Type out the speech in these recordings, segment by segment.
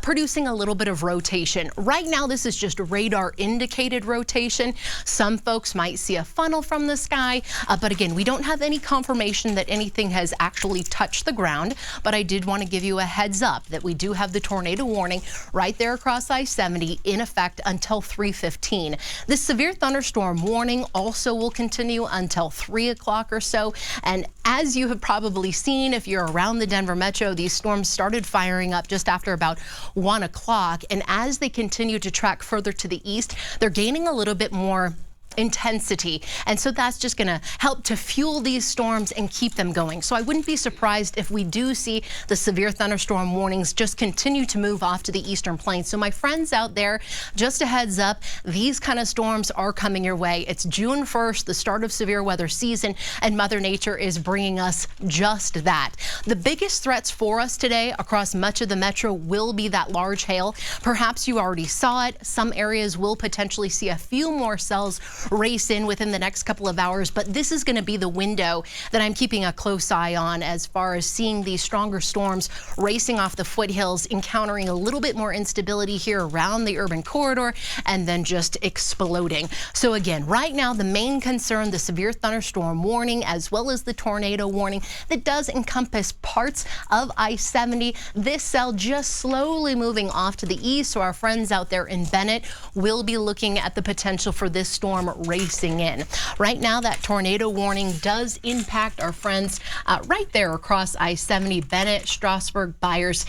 producing a little bit of rotation. Right now, this is just radar indicated rotation. Some folks might see a funnel from the sky, but again, we don't have any confirmation that anything has actually touched the ground. But I did want to give you a heads up that we do have the tornado warning right there across I-70 in effect until 3:15. This severe thunderstorm warning also will continue until 3 o'clock or so. And as you have probably seen, if you're around the Denver metro, these storms started firing up just after about 1 o'clock. And as they continue to track further to the east, they're gaining a little bit more intensity, and so that's just going to help to fuel these storms and keep them going. So I wouldn't be surprised if we do see the severe thunderstorm warnings just continue to move off to the eastern plains. So my friends out there, just a heads up, these kind of storms are coming your way. It's June 1st, the start of severe weather season, and Mother Nature is bringing us just that. The biggest threats for us today across much of the metro will be that large hail. Perhaps you already saw it. Some areas will potentially see a few more cells race in within the next couple of hours, but this is going to be the window that I'm keeping a close eye on as far as seeing these stronger storms racing off the foothills, encountering a little bit more instability here around the urban corridor, and then just exploding. So again, right now, the main concern, the severe thunderstorm warning, as well as the tornado warning that does encompass parts of I-70. This cell just slowly moving off to the east, so our friends out there in Bennett will be looking at the potential for this storm racing in. Right now, that tornado warning does impact our friends right there across I-70, Bennett, Strasburg, Byers.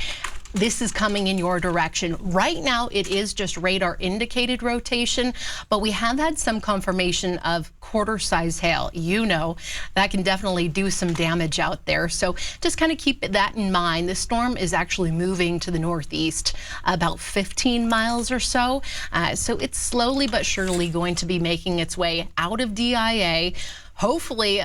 This is coming in your direction. Right now, it is just radar indicated rotation, but we have had some confirmation of quarter-size hail. You know, that can definitely do some damage out there. So just kind of keep that in mind. The storm is actually moving to the northeast about 15 miles or so. So it's slowly but surely going to be making its way out of DIA. Hopefully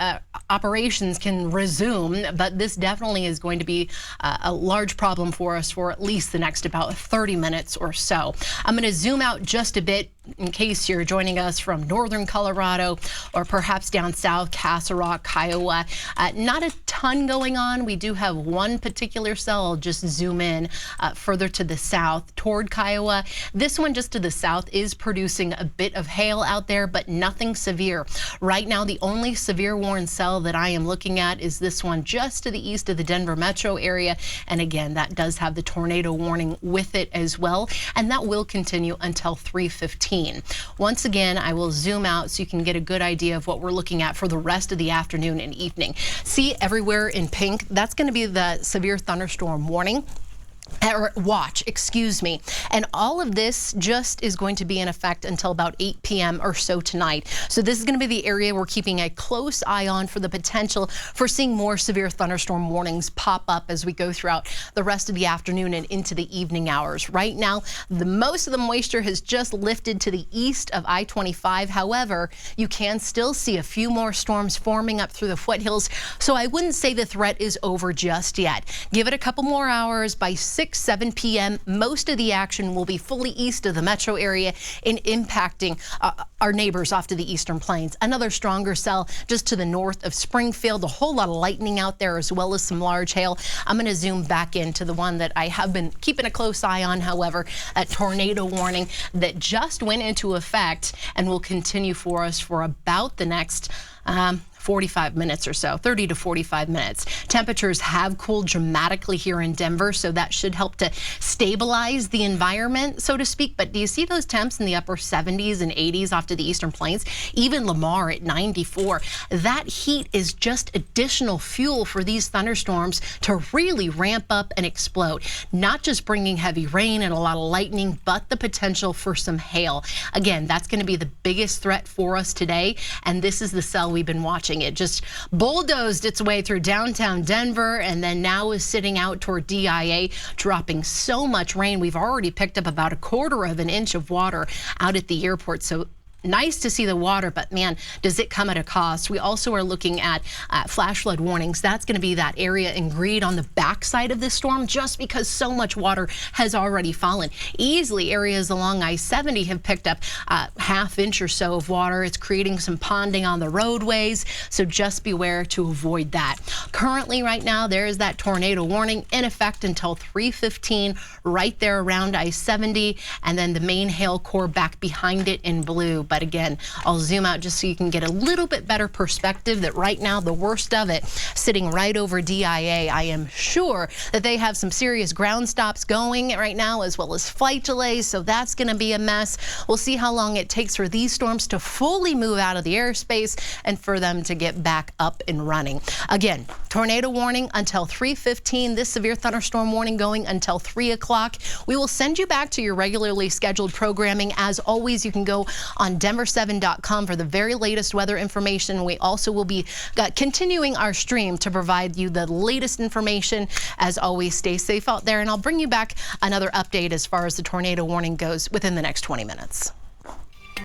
operations can resume, but this definitely is going to be a large problem for us for at least the next about 30 minutes or so. I'm going to zoom out just a bit in case you're joining us from northern Colorado or perhaps down south, Castle Rock, Kiowa. Not a ton going on. We do have one particular cell. I'll just zoom in further to the south toward Kiowa. This one just to the south is producing a bit of hail out there, but nothing severe. Right now, the only severe warn cell that I am looking at is this one just to the east of the Denver metro area. And again, that does have the tornado warning with it as well. And that will continue until 3:15. Once again, I will zoom out so you can get a good idea of what we're looking at for the rest of the afternoon and evening. See everywhere in pink, that's going to be the severe thunderstorm warning. Or watch, excuse me. And all of this just is going to be in effect until about 8 p.m. or so tonight. So this is going to be the area we're keeping a close eye on for the potential for seeing more severe thunderstorm warnings pop up as we go throughout the rest of the afternoon and into the evening hours. Right now, most of the moisture has just lifted to the east of I-25. However, you can still see a few more storms forming up through the foothills. So I wouldn't say the threat is over just yet. Give it a couple more hours. By 7 p.m. most of the action will be fully east of the metro area and impacting our neighbors off to the eastern plains. Another stronger cell just to the north of Springfield. A whole lot of lightning out there as well as some large hail. I'm going to zoom back into the one that I have been keeping a close eye on, however, a tornado warning that just went into effect and will continue for us for about the next 45 minutes or so, 30 to 45 minutes. Temperatures have cooled dramatically here in Denver, so that should help to stabilize the environment, so to speak. But do you see those temps in the upper 70s and 80s off to the eastern plains? Even Lamar at 94. That heat is just additional fuel for these thunderstorms to really ramp up and explode. Not just bringing heavy rain and a lot of lightning, but the potential for some hail. Again, that's going to be the biggest threat for us today, and this is the cell we've been watching. It just bulldozed its way through downtown Denver and then now is sitting out toward DIA, dropping so much rain. We've already picked up about 1/4 of an inch of water out at the airport. So nice to see the water, but man, does it come at a cost. We also are looking at flash flood warnings. That's going to be that area in green on the backside of this storm, just because so much water has already fallen. Easily, areas along I-70 have picked up half inch or so of water. It's creating some ponding on the roadways, so just beware to avoid that. Currently, right now, there is that tornado warning in effect until 3:15, right there around I-70, and then the main hail core back behind it in blue. But again, I'll zoom out just so you can get a little bit better perspective that right now the worst of it sitting right over DIA. I am sure that they have some serious ground stops going right now, as well as flight delays, so that's going to be a mess. We'll see how long it takes for these storms to fully move out of the airspace and for them to get back up and running. Again, tornado warning until 3:15. This severe thunderstorm warning going until 3 o'clock. We will send you back to your regularly scheduled programming. As always, you can go on Denver7.com for the very latest weather information. We also will be continuing our stream to provide you the latest information. As always, stay safe out there, and I'll bring you back another update as far as the tornado warning goes within the next 20 minutes.